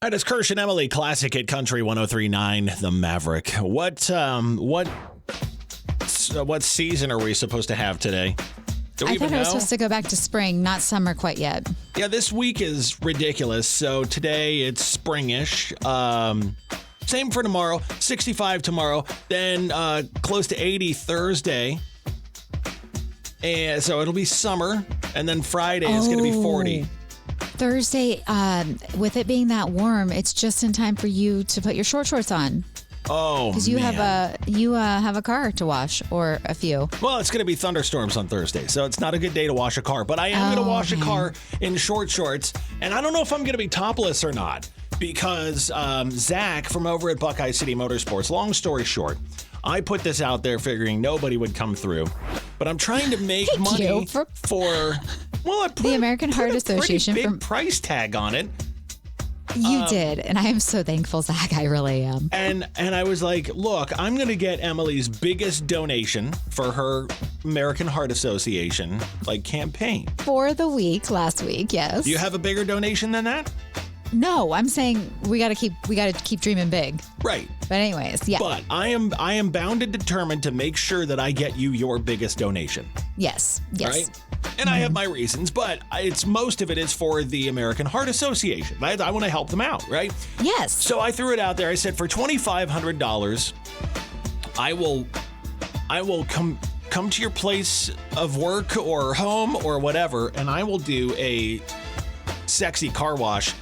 All right, it's Kirsch and Emily, classic at Country 103.9, The Maverick. What season are we supposed to have today? Do we I even thought I was know? supposed to go back to spring, not summer quite yet. Yeah, this week is ridiculous. So today it's springish. Same for tomorrow, 65 tomorrow, then close to 80 Thursday. And so it'll be summer, and then Friday is going to be 40. Thursday, with it being that warm, it's just in time for you to put your shorts on. Oh, because you have a car to wash, or a few. Well, it's going to be thunderstorms on Thursday, so it's not a good day to wash a car. But I am going to wash a car in shorts, and I don't know if I'm going to be topless or not, because Zach from over at Buckeye City Motorsports, long story short, I put this out there figuring nobody would come through, but I'm trying to make money for well, I put the American Heart Association. Big price tag on it. You did, and I am so thankful, Zach. I really am. And I was like, look, I'm going to get Emily's biggest donation for her American Heart Association campaign for the week last week. Yes. Do you have a bigger donation than that? No, I'm saying we got to keep dreaming big. Right. But anyways, yeah. But I am bound and determined to make sure that I get you your biggest donation. Yes. Right? And I have my reasons, but most of it is for the American Heart Association. I want to help them out, right? Yes. So I threw it out there. I said, for $2,500, I will come to your place of work or home or whatever, and I will do a sexy car wash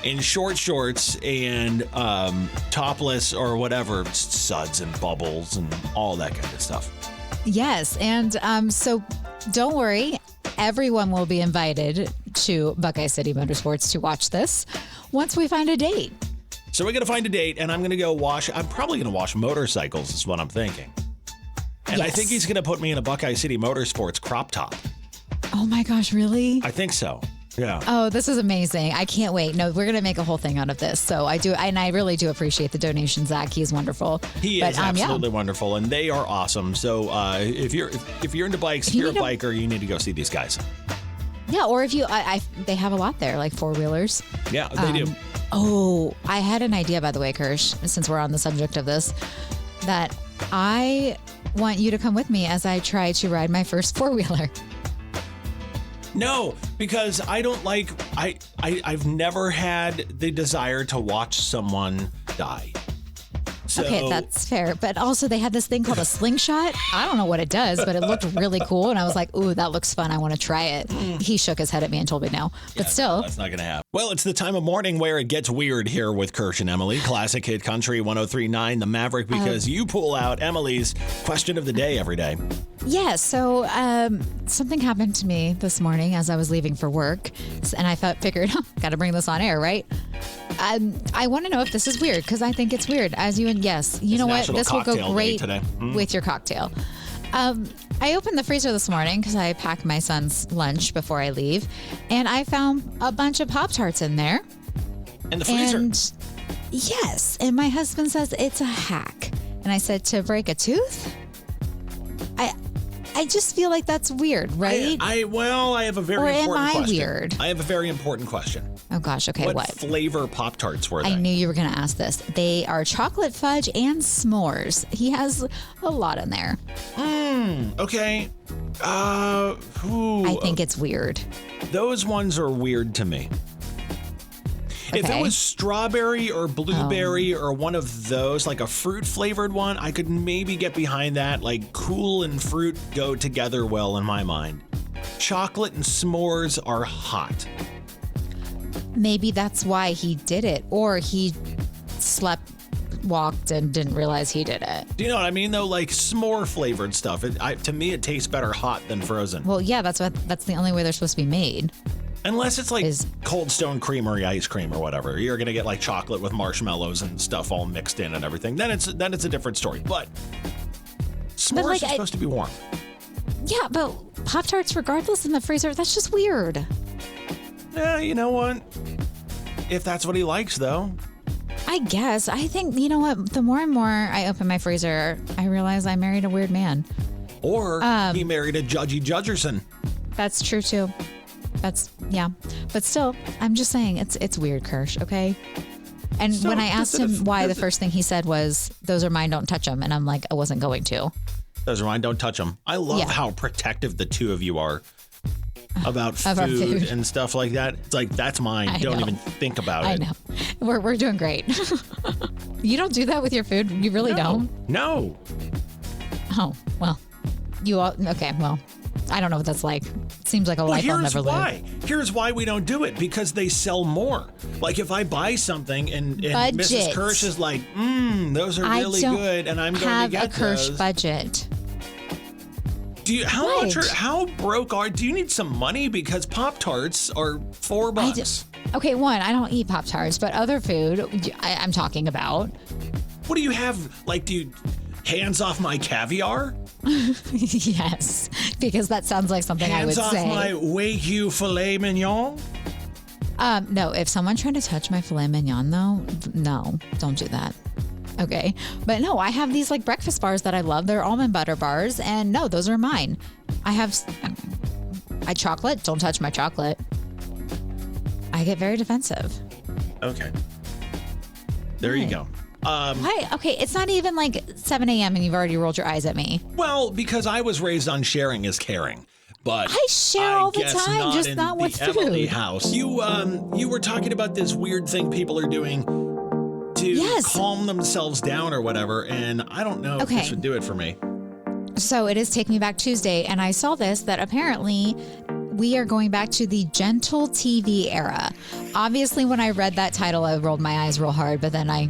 in shorts and topless or whatever, suds and bubbles and all that kind of stuff. Yes, and so don't worry. Everyone will be invited to Buckeye City Motorsports to watch this once we find a date. So we're going to find a date, and I'm going to go wash. I'm probably going to wash motorcycles is what I'm thinking. And I think he's going to put me in a Buckeye City Motorsports crop top. Oh my gosh, really? I think so. Yeah. Oh, this is amazing. I can't wait. No, we're going to make a whole thing out of this. So I do. And I really do appreciate the donation, Zach. He's wonderful. He is absolutely wonderful. And they are awesome. So if you're into bikes, if you're a biker, you need to go see these guys. Yeah. Or if you, they have a lot there, like four-wheelers. Yeah, they do. Oh, I had an idea, by the way, Kirsch, since we're on the subject of this, that I want you to come with me as I try to ride my first four-wheeler. No, because I don't like, I've never had the desire to watch someone die. So, okay, that's fair. But also they had this thing called a slingshot. I don't know what it does, but it looked really cool. And I was like, ooh, that looks fun. I want to try it. He shook his head at me and told me no. But still. No, that's not going to happen. Well, it's the time of morning where it gets weird here with Kirsch and Emily. Classic Hit Country 103.9, The Maverick, because you pull out Emily's question of the day every day. Yeah, so something happened to me this morning as I was leaving for work. And I figured, got to bring this on air, right? I want to know if this is weird, because I think it's weird. Yes, you know what? This will go great with your cocktail. I opened the freezer this morning because I packed my son's lunch before I leave, and I found a bunch of Pop-Tarts in there. In the freezer? And yes, and my husband says it's a hack. And I said, to break a tooth? I just feel like that's weird, right? I have a very important question. Or am I weird? I have a very important question. Oh gosh, okay, what? What flavor Pop-Tarts were they? I knew you were going to ask this. They are chocolate fudge and s'mores. He has a lot in there. Okay. I think it's weird. Those ones are weird to me. Okay. If it was strawberry or blueberry or one of those, like a fruit flavored one, I could maybe get behind that. Like cool and fruit go together well in my mind. Chocolate and s'mores are hot. Maybe that's why he did it, or he walked and didn't realize he did it. Do you know what I mean, though? Like s'more flavored stuff. To me, it tastes better hot than frozen. Well, yeah, that's the only way they're supposed to be made. Unless it's like Cold Stone Creamery ice cream or whatever. You're going to get like chocolate with marshmallows and stuff all mixed in and everything. Then it's a different story. But s'mores are supposed to be warm. Yeah, but Pop-Tarts regardless in the freezer, that's just weird. Yeah, you know what? If that's what he likes, though. I guess. I think, you know what? The more and more I open my freezer, I realize I married a weird man. Or he married a Judgy Judgerson. That's true, too. But still, I'm just saying it's weird, Kirsch, okay? And So when I asked him why, the does it- first thing he said was, "Those are mine, don't touch them." And I'm like, I wasn't going to. Those are mine. Don't touch them. I love Yeah. how protective the two of you are about Of our food food. and stuff like that. It's like, that's mine. I Don't know. even think about I it. know. We're doing great. You don't do that with your food? You really don't? No. Oh, well. You all, okay, well, I don't know what that's like. Seems like a life I'll Here's never why. live. Here's why we don't do it. Because they sell more. Like if I buy something and Mrs. Budget. Kirsch is like, those are really I don't good, and I'm going to have get a Kirsch those. budget. Do you, how much? What? How broke are? Do you need some money? Because Pop-Tarts are $4. Okay, one, I don't eat Pop-Tarts, but other food I'm talking about. What do you have? Like, do you hands off my caviar? Yes, because that sounds like something I would Hands off say. my Wagyu filet mignon? No, if someone tried to touch my filet mignon, though, no, don't do that. Okay. But no, I have these like breakfast bars that I love. They're almond butter bars. And no, those are mine. I chocolate. Don't touch my chocolate. I get very defensive. Okay. There you go. Why? Okay. It's not even like 7 a.m. and you've already rolled your eyes at me. Well, because I was raised on sharing is caring. But I share all the guess time, just in not with the Emily food. house. You were talking about this weird thing people are doing to Yes. calm themselves down or whatever, and I don't know if Okay. this would do it for me. So it is Take Me Back Tuesday, and I saw this that apparently we are going back to the gentle TV era. Obviously, when I read that title, I rolled my eyes real hard, but then I,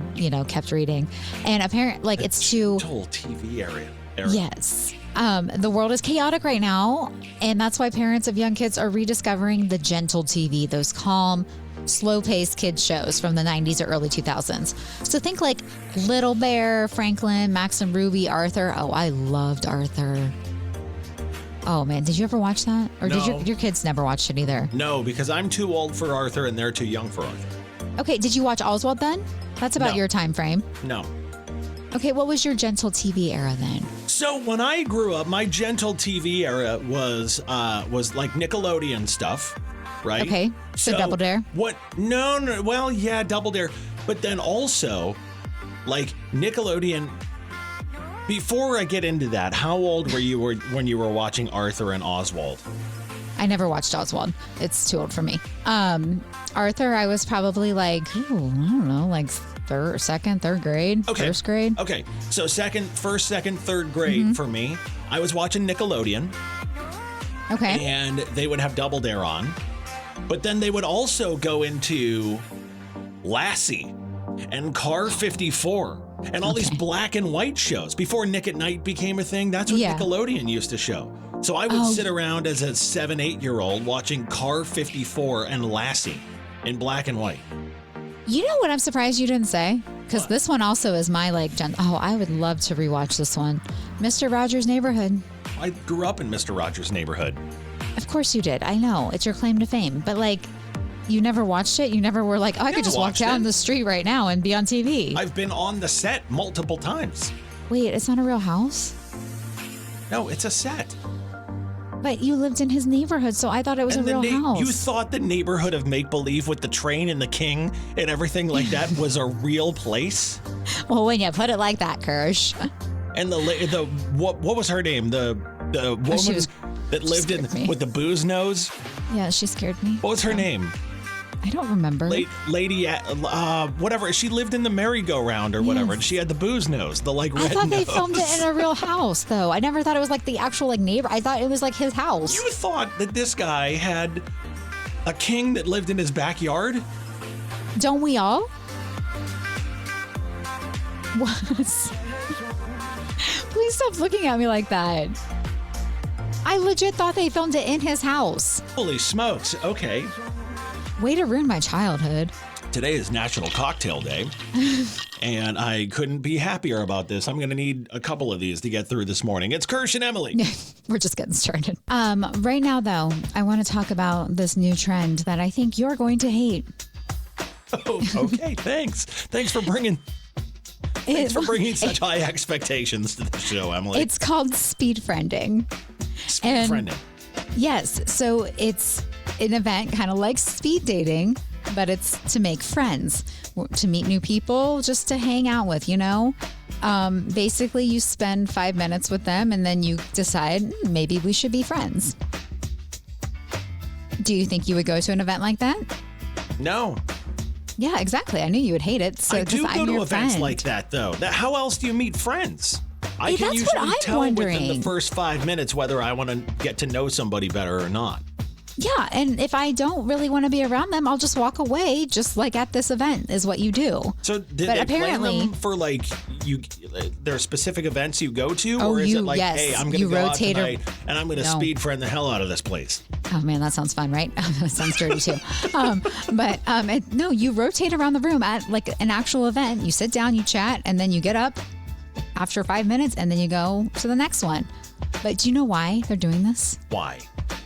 kept reading. And apparently, like, it's to Total TV era. yes. The world is chaotic right now, and that's why parents of young kids are rediscovering the gentle TV, those calm, slow-paced kids shows from the 90s or early 2000s. So think like Little Bear, Franklin, Max and Ruby, Arthur. Oh, I loved Arthur. Oh man, did you ever watch that? Or did No. your kids never watch it either? No, because I'm too old for Arthur and they're too young for Arthur. Okay, did you watch Oswald then? That's about No. your time frame. No. Okay, what was your gentle TV era then? So when I grew up, my gentle TV era was like Nickelodeon stuff, right? Okay, so Double Dare? What? No. Well, yeah, Double Dare, but then also like Nickelodeon. Before I get into that, how old were you when you were watching Arthur and Oswald? I never watched Oswald. It's too old for me. Arthur, I was probably like, I don't know, like third grade, Okay. first grade. Okay, so first, second, third grade for me. I was watching Nickelodeon, Okay. and they would have Double Dare on, but then they would also go into Lassie and Car 54 and all these black and white shows. Before Nick at Night became a thing, that's what Yeah. Nickelodeon used to show. So I would sit around as a 7, 8-year-old watching Car 54 and Lassie in black and white. You know what I'm surprised you didn't say? Because this one also is my I would love to rewatch this one. Mr. Rogers' Neighborhood. I grew up in Mr. Rogers' Neighborhood. Of course you did. I know. It's your claim to fame. But you never watched it? You never were like, oh, I could just walk watched down it. the street right now and be on TV. I've been on the set multiple times. Wait, it's not a real house? No, it's a set. But you lived in his neighborhood, so I thought it was a real house. You thought the neighborhood of make-believe with the train and the king and everything like that was a real place? Well, when you put it like that, Kirsch. And what was her name? The woman she was- that lived in scared me. with the booze nose? Yeah, she scared me. What was her name? I don't remember. Lady, whatever. She lived in the merry-go-round or whatever, and she had the booze nose, the red I thought they nose. filmed it in a real house, though. I never thought it was like the actual neighbor. I thought it was like his house. You thought that this guy had a king that lived in his backyard? Don't we all? What? Please stop looking at me like that. I legit thought they filmed it in his house. Holy smokes. Okay. Way to ruin my childhood. Today is National Cocktail Day, and I couldn't be happier about this. I'm going to need a couple of these to get through this morning. It's Kirsch and Emily. We're just getting started. Right now, though, I want to talk about this new trend that I think you're going to hate. Oh, okay, thanks. Thanks for bringing such high expectations to the show, Emily. It's called speed friending. Speed friending. Yes. So it's an event kind of like speed dating, but it's to make friends, to meet new people, just to hang out with, Basically, you spend 5 minutes with them and then you decide maybe we should be friends. Do you think you would go to an event like that? No. Yeah, exactly. I knew you would hate it. So I do go to events friend. like that, though. How else do you meet friends? I can that's usually what I'm tell wondering. within the first 5 minutes whether I want to get to know somebody better or not. Yeah, and if I don't really want to be around them, I'll just walk away, just like at this event is what you do. So did they plan them for there are specific events you go to? Or is it like, hey, I'm going to go out tonight and I'm going to speed friend the hell out of this place? Oh, man, that sounds fun, right? That sounds dirty, too. No, you rotate around the room at like an actual event. You sit down, you chat, and then you get up after 5 minutes, and then you go to the next one. But do you know why they're doing this? Why?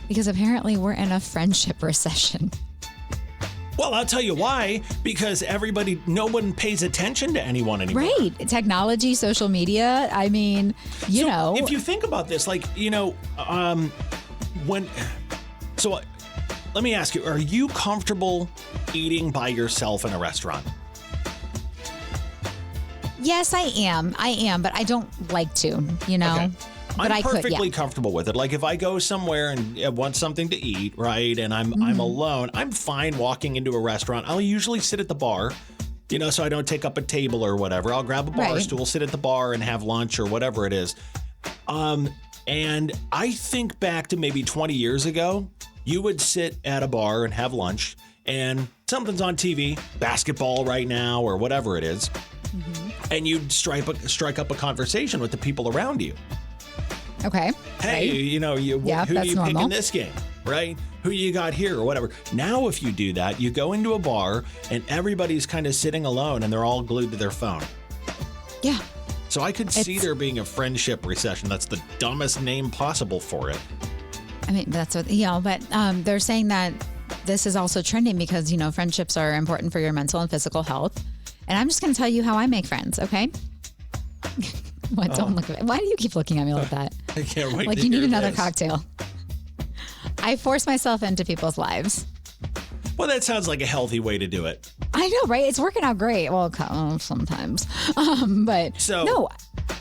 Because apparently we're in a friendship recession. Well, I'll tell you why. Because no one pays attention to anyone anymore. Right. Technology, social media. I mean, you know. If you think about this, let me ask you, are you comfortable eating by yourself in a restaurant? Yes, I am, but I don't like to, Okay. But I'm perfectly comfortable with it. Like if I go somewhere and want something to eat, right, and I'm alone, I'm fine walking into a restaurant. I'll usually sit at the bar, so I don't take up a table or whatever. I'll grab a bar stool, sit at the bar and have lunch or whatever it is. And I think back to maybe 20 years ago, you would sit at a bar and have lunch and something's on TV, basketball right now or whatever it is, and you'd strike up a conversation with the people around you. Okay. Hey, right. Who do you normal. pick in this game, right? Who you got here or whatever. Now, if you do that, you go into a bar and everybody's kind of sitting alone and they're all glued to their phone. Yeah. So I could see there being a friendship recession. That's the dumbest name possible for it. I mean, that's what, but they're saying that this is also trending because, friendships are important for your mental and physical health. And I'm just going to tell you how I make friends, okay? What? Don't look at me. Why do you keep looking at me like that? I can't wait. Like to you need hear another this. cocktail. I force myself into people's lives. Well, that sounds like a healthy way to do it. I know, right? It's working out great. Well, sometimes, but So no.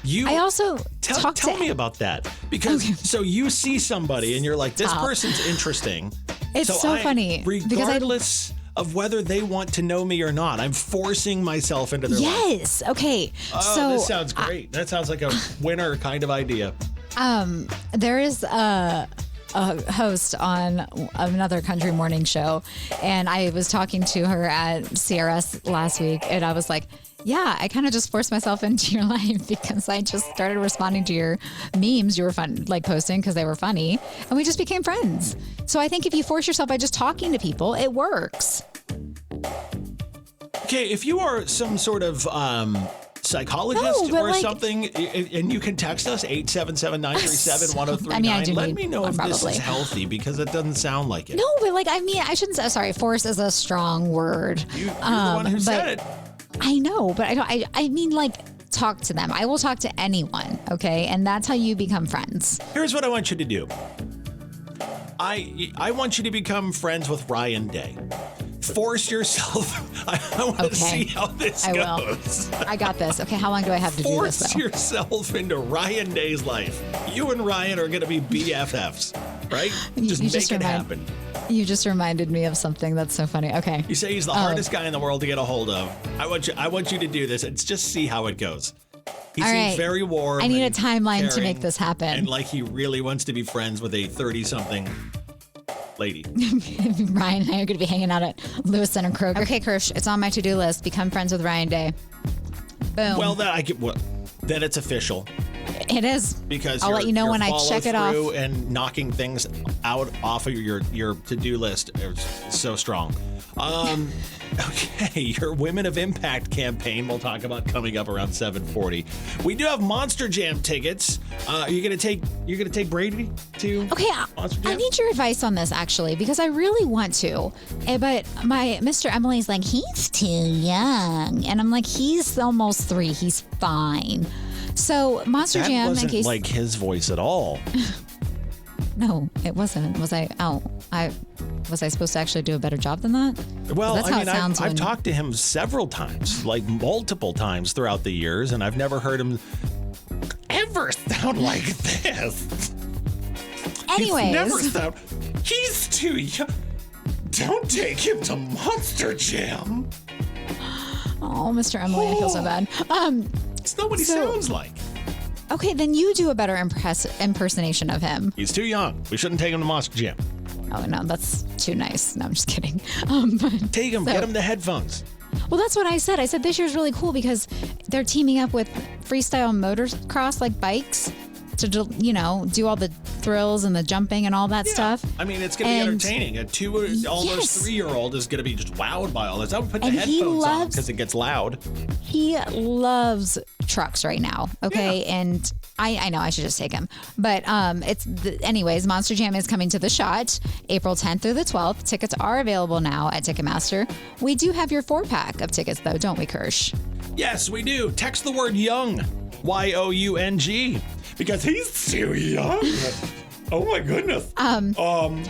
You I also tell me about that because so you see somebody and you're like, this person's interesting. It's so funny regardless of whether they want to know me or not. I'm forcing myself into their life. Yes. Okay. So this sounds great. That sounds like a winner kind of idea. There is a host on another country morning show, and I was talking to her at CRS last week, and I was like, yeah, I kind of just forced myself into your life because I just started responding to your memes you were posting because they were funny, and we just became friends. So I think if you force yourself by just talking to people, it works. Okay, if you are some sort of psychologist or something, and you can text us 877-937-1039. Let me know if this is healthy because it doesn't sound like it. No, but I shouldn't say. Sorry, force is a strong word. You're the one who said it. I know, but I mean, talk to them. I will talk to anyone, okay? And that's how you become friends. Here's what I want you to do. I want you to become friends with Ryan Day. Force yourself. I want to see how this goes. I got this. Okay, how long do I have to do this, Force yourself into Ryan Day's life. You and Ryan are going to be BFFs, right? Just make it happen. You just reminded me of something that's so funny. Okay. You say he's the hardest guy in the world to get a hold of. I want you to do this and just see how it goes. He seems very warm. I need a timeline to make this happen. And like he really wants to be friends with a 30-something lady. Ryan and I are going to be hanging out at Lewis Center Kroger. Okay, Kirsch, it's on my to-do list. Become friends with Ryan Day. Boom. Well, then it's official. It is. Because I'll let you know when I check it off. And knocking things off of your to-do list is so strong. Okay, your Women of Impact campaign we'll talk about coming up around 7:40. We do have Monster Jam tickets. You're gonna take Brady to Monster Jam? I need your advice on this actually because I really want to. But my Mr. Emily's like, he's too young. And I'm like, he's almost 3. He's fine. So Monster Jam, wasn't like his voice at all. No, it wasn't. Was I? Oh, Was I supposed to actually do a better job than that? Well, that's how it sounds I've when- talked to him several times, like multiple times throughout the years, and I've never heard him ever sound like this. Anyways, He's too young. Don't take him to Monster Jam. oh, Mr. Emily, I feel so bad. It's not what he sounds like. Okay, then you do a better impersonation of him. He's too young. We shouldn't take him to Monster Jam. Oh no, that's too nice. No, I'm just kidding. Take him, get him the headphones. Well, that's what I said. I said this year's really cool because they're teaming up with freestyle motocross, like bikes, to do all the thrills and the jumping and all that stuff. I mean, it's going to be entertaining. A almost 3-year-old is going to be just wowed by all this. I would put the headphones on because it gets loud. He loves trucks right now. Okay, and I know I should just take him, but anyways. Monster Jam is coming to the Shot April 10th through the 12th. Tickets are available now at Ticketmaster. We do have your 4-pack of tickets though, don't we, Kirsch? Yes, we do. Text the word young, YOUNG, because he's too young. Oh my goodness. Young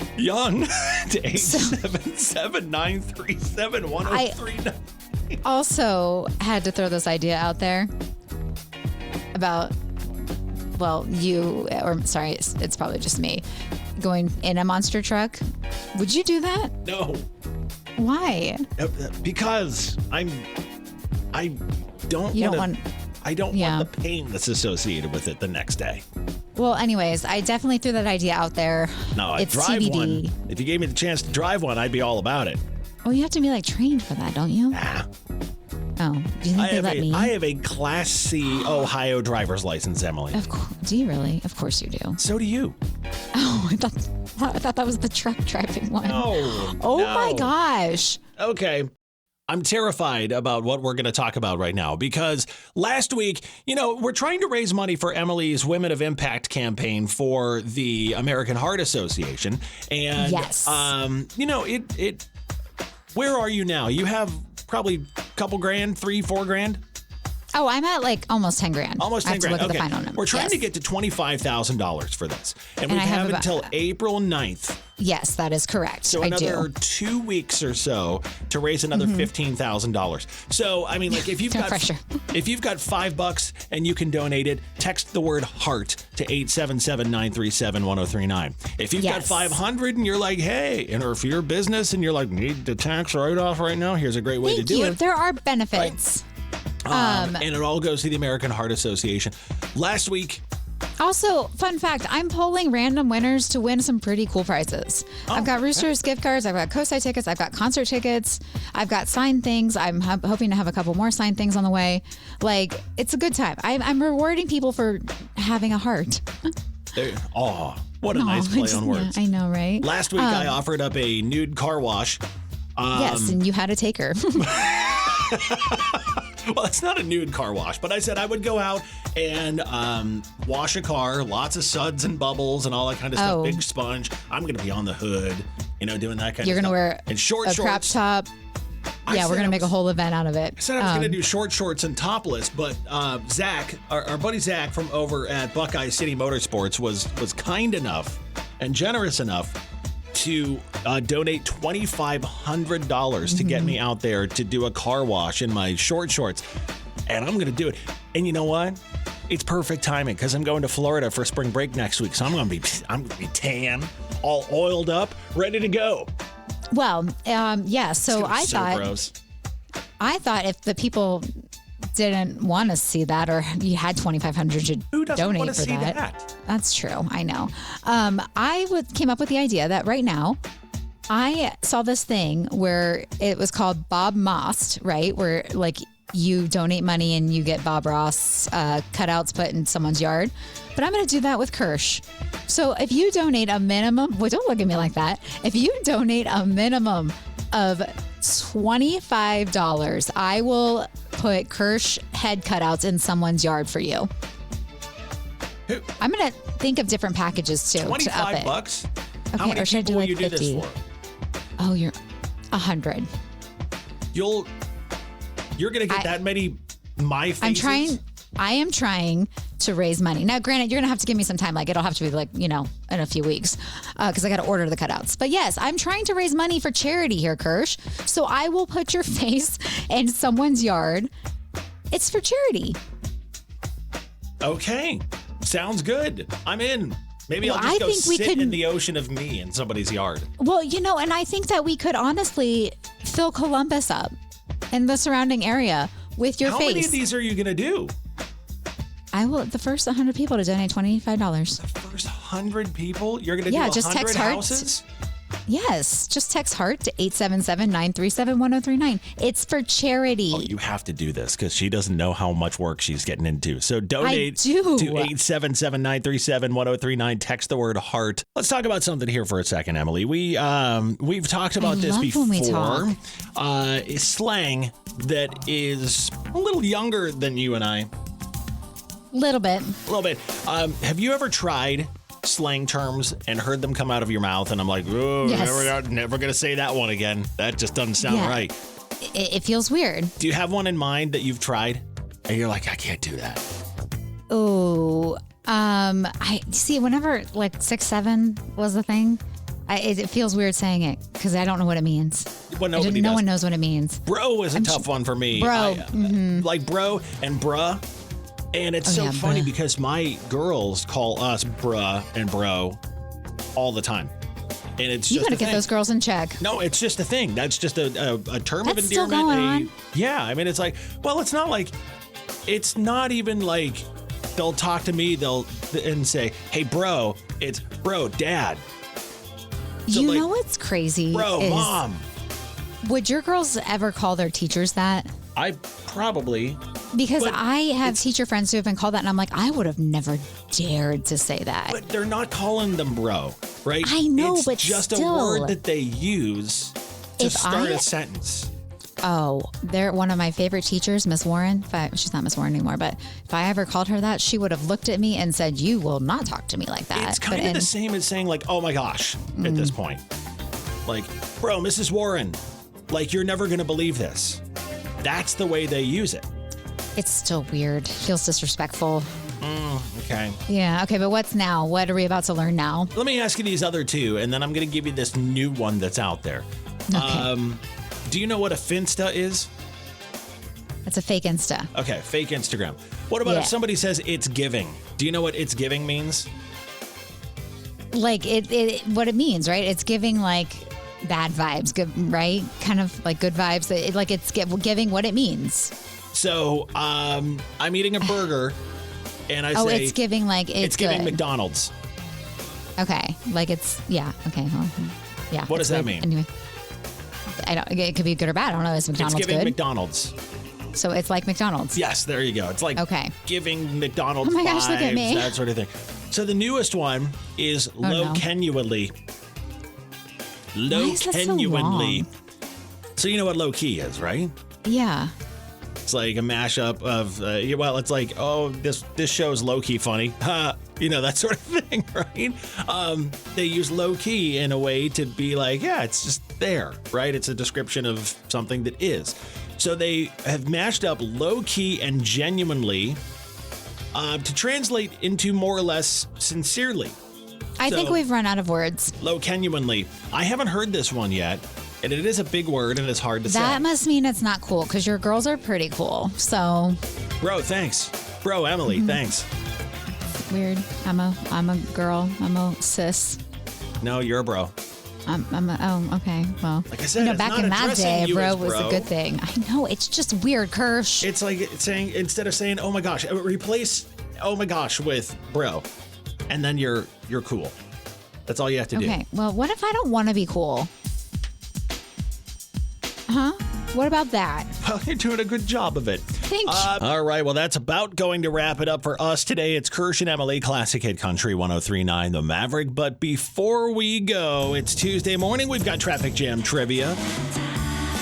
to 877-937-1039. Also had to throw this idea out there about, it's probably just me going in a monster truck. Would you do that? No. Why? Because I don't want the pain that's associated with it the next day. Well, anyways, I definitely threw that idea out there. No, I'd it's drive TBD. one. If you gave me the chance to drive one, I'd be all about it. Oh, you have to be like trained for that, don't you? Nah. Oh, do you think they let me? I have a Class C Ohio driver's license, Emily. Of course. Do you really? Of course you do. So do you. Oh, I thought that was the truck driving one. No. Oh my gosh. Okay. I'm terrified about what we're going to talk about right now because last week, we're trying to raise money for Emily's Women of Impact campaign for the American Heart Association. And, yes. Where are you now? You have probably a couple grand, $3-4 grand? Oh, I'm at like almost 10 grand. Almost 10 grand. I have to look Okay. at the final number. We're trying to get to $25,000 for this. And we have until April 9th. Yes, that is correct. So another 2 weeks or so to raise another $15,000. So, I mean, like if you've got $5 and you can donate it, text the word heart to 877-937-1039. If you've got 500 and you're like, hey, or if you're a business and you're like, need the tax write-off right now, here's a great way to do it. There are benefits. And it all goes to the American Heart Association. Last week. Also, fun fact, I'm polling random winners to win some pretty cool prizes. I've got Roosters gift cards, I've got Cosi tickets, I've got concert tickets, I've got signed things. I'm hoping to have a couple more signed things on the way. Like, it's a good time. I'm rewarding people for having a heart. What a nice play on words. Yeah, I know, right? Last week, I offered up a nude car wash. Yes, and you had a taker. Well, it's not a nude car wash, but I said I would go out and wash a car, lots of suds and bubbles and all that kind of stuff, big sponge. I'm going to be on the hood, doing that kind of stuff. You're going to wear and short a crop top. Yeah, we're going to make a whole event out of it. I said I was going to do short shorts and topless, but Zach, our buddy Zach from over at Buckeye City Motorsports was kind enough and generous enough to donate $2,500 to get me out there to do a car wash in my short shorts. And I'm going to do it. And you know what? It's perfect timing because I'm going to Florida for spring break next week. So I'm going to be tan, all oiled up, ready to go. Well, yeah. So I thought if the people didn't want to see that, or you had $2,500 to donate for that. That's true. I know. I came up with the idea that right now, I saw this thing where it was called Bob Most, right? Where like you donate money and you get Bob Ross cutouts put in someone's yard. But I'm going to do that with Kirsch. So if you donate a minimum, well, don't look at me like that. If you donate a minimum of $25, I will put Kirsch head cutouts in someone's yard for you. I'm going to think of different packages too. $25? Okay, How many or should I people do will like you do 50? this for? Oh, you're 100. You're going to get that many my faces? I am trying to raise money. Now, granted, you're going to have to give me some time. Like, it'll have to be like, in a few weeks because I got to order the cutouts. But yes, I'm trying to raise money for charity here, Kirsch. So I will put your face in someone's yard. It's for charity. Okay. Sounds good. I'm in. Maybe I'll just go sit in the ocean of me in somebody's yard. Well, and I think that we could honestly fill Columbus up and the surrounding area with your face. How many of these are you going to do? I will. The first 100 people to donate $25. The first 100 people? You're going to do 100 houses? Yes. Just text HEART to 877-937-1039. It's for charity. Oh, you have to do this because she doesn't know how much work she's getting into. So donate to 877-937-1039. Text the word HEART. Let's talk about something here for a second, Emily. We've talked about this before. When we talk. Slang that is a little younger than you and I. Little bit. A little bit. Have you ever tried slang terms and heard them come out of your mouth? And I'm like, oh, yes. never going to say that one again. That just doesn't sound right. It feels weird. Do you have one in mind that you've tried? And you're like, I can't do that. Oh, I see. Whenever like 6'7" was the thing, it feels weird saying it because I don't know what it means. Well, no one knows what it means. Bro is a tough one for me. Bro. Like bro and bruh. And it's so funny because my girls call us bruh and bro all the time. And it's you got to get those girls in check. No, it's just a thing. That's just a term of endearment. Still going on. Yeah, I mean, it's like, well, it's not even like they'll talk to me, and say, hey, bro, it's bro, dad. So you know what's crazy? Bro, mom. Would your girls ever call their teachers that? I probably. Because I have teacher friends who have been called that, and I'm like, I would have never dared to say that. But they're not calling them bro, right? I know, it's but just still, a word that they use to start a sentence. Oh, they're one of my favorite teachers, Miss Warren. She's not Miss Warren anymore, but if I ever called her that, she would have looked at me and said, you will not talk to me like that. It's kind of the same as saying like, oh my gosh, at this point. Like, bro, Mrs. Warren, like you're never going to believe this. That's the way they use it. It's still weird. Feels disrespectful. Okay. Yeah. Okay. But what's now? What are we about to learn now? Let me ask you these other two, and then I'm going to give you this new one that's out there. Okay. Do you know what a Finsta is? It's a fake Insta. Okay. Fake Instagram. What about if somebody says it's giving? Do you know what it's giving means? Like what it means, right? It's giving like bad vibes, good, right? Kind of like good vibes. It's giving what it means. So I'm eating a burger, and I say it's giving like it's giving good. McDonald's. Okay, like it's Okay, well, yeah. What does that mean? Anyway, I don't. It could be good or bad. I don't know. Is McDonald's good? It's giving good? McDonald's. So it's like McDonald's. Yes, there you go. It's like giving McDonald's. Oh my gosh, look at me. That sort of thing. So the newest one is low-kenually. Low-kenually. So you know what low key is, right? Yeah. It's like a mashup of, it's like, oh, this show's low-key funny. That sort of thing, right? They use low-key in a way to be like, yeah, it's just there, right? It's a description of something that is. So they have mashed up low-key and genuinely to translate into more or less sincerely. I think we've run out of words. Low-kenually. I haven't heard this one yet. And it is a big word, and it's hard to say. That must mean it's not cool, because your girls are pretty cool. So, bro, thanks. Bro, Emily, thanks. Weird. I'm a girl. I'm a sis. No, you're a bro. Okay. Well, like I said, back in that day, bro was a good thing. I know. It's just weird, Kirsch. It's like saying, instead of saying, oh my gosh, replace oh my gosh with bro, and then you're cool. That's all you have to do. Okay. Well, what if I don't want to be cool? Huh? What about that? Well, you're doing a good job of it. Thank you. All right. Well, that's about going to wrap it up for us today. It's Kirsch and Emyle, Classic Hit Country 103.9 The Maverick. But before we go, it's Tuesday morning. We've got Traffic Jam Trivia,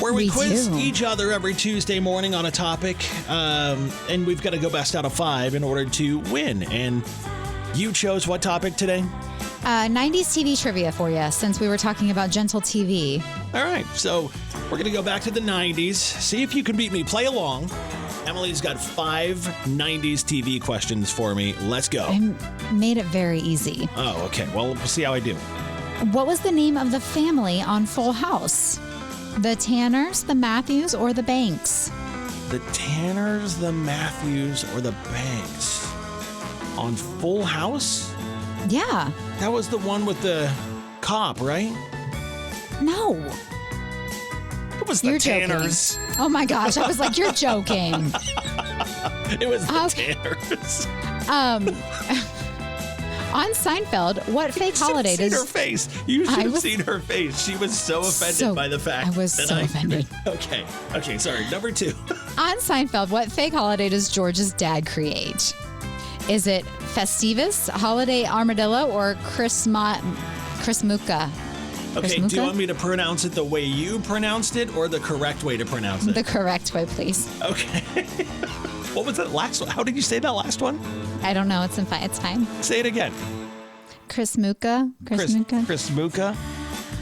where we quiz each other every Tuesday morning on a topic. And we've got to go best out of 5 in order to win. And you chose what topic today? 90s TV trivia for you, since we were talking about gentle TV. All right. So we're going to go back to the 90s. See if you can beat me. Play along. Emily's got 5 90s TV questions for me. Let's go. I made it very easy. Oh, okay. Well, we'll see how I do. What was the name of the family on Full House? The Tanners, the Matthews, or the Banks? The Tanners, the Matthews, or the Banks? On Full House? Yeah. That was the one with the cop, right? No. It was the You're Tanners. joking. Oh my gosh, I was like, you're joking. It was the Okay. Tanners. On Seinfeld, what fake holiday You should have does... seen her face. You should have was- seen her face. She was so offended by the fact I was that so offended. Okay, sorry. Number 2. On Seinfeld, what fake holiday does George's dad create? Is it Festivus, Holiday Armadillo, or Chrismukkah? Okay, do you Chrismukkah? want me to pronounce it the way you pronounced it or the correct way to pronounce it? The correct way, please. Okay. What was that last one? How did you say that last one? I don't know. It's time. Say it again. Chrismukkah? Chrismukkah?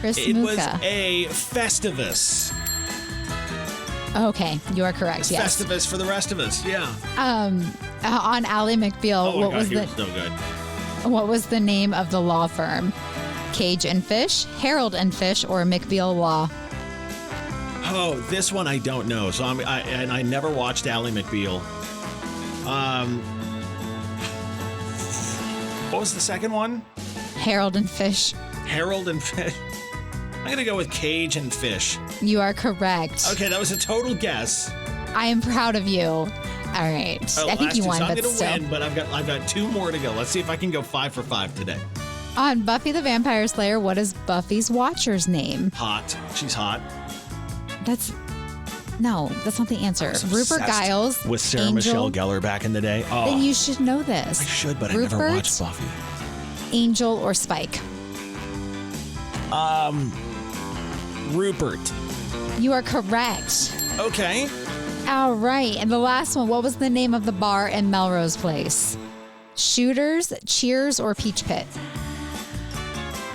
It was Chrismukkah. a Festivus. Okay, you are correct. Yes. Festivus for the rest of us. Yeah. On Ally McBeal, Oh my what God, was you're the so good. what was the name of the law firm? Cage and Fish, Harold and Fish, or McBeal Law? Oh, this one I don't know. So I never watched Ally McBeal. What was the second one? Harold and Fish. Harold and Fish. I'm gonna go with Cage and Fish. You are correct. Okay, that was a total guess. I am proud of you. All right. Oh, I think last you two, won, so I'm but gonna still. win, but I've got 2 more to go. Let's see if I can go 5 for 5 today. On Buffy the Vampire Slayer, what is Buffy's watcher's name? Hot. She's hot. That's not the answer. Rupert Obsessed Giles with Sarah Angel. Michelle Gellar back in the day. Oh, Then you should know this. I should, but Rupert, I never watched Buffy. Angel, or Spike? Rupert. You are correct. Okay. All right. And the last one, what was the name of the bar in Melrose Place? Shooters, Cheers, or Peach Pit?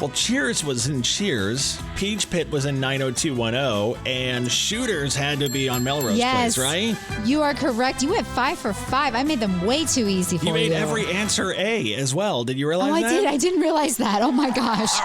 Well, Cheers was in Cheers. Peach Pit was in 90210, and Shooters had to be on Melrose Yes. Place, right? You are correct. You went 5 for 5. I made them way too easy for you. You made every answer A as well. Did you realize Oh, that? I did. I didn't realize that. Oh my gosh.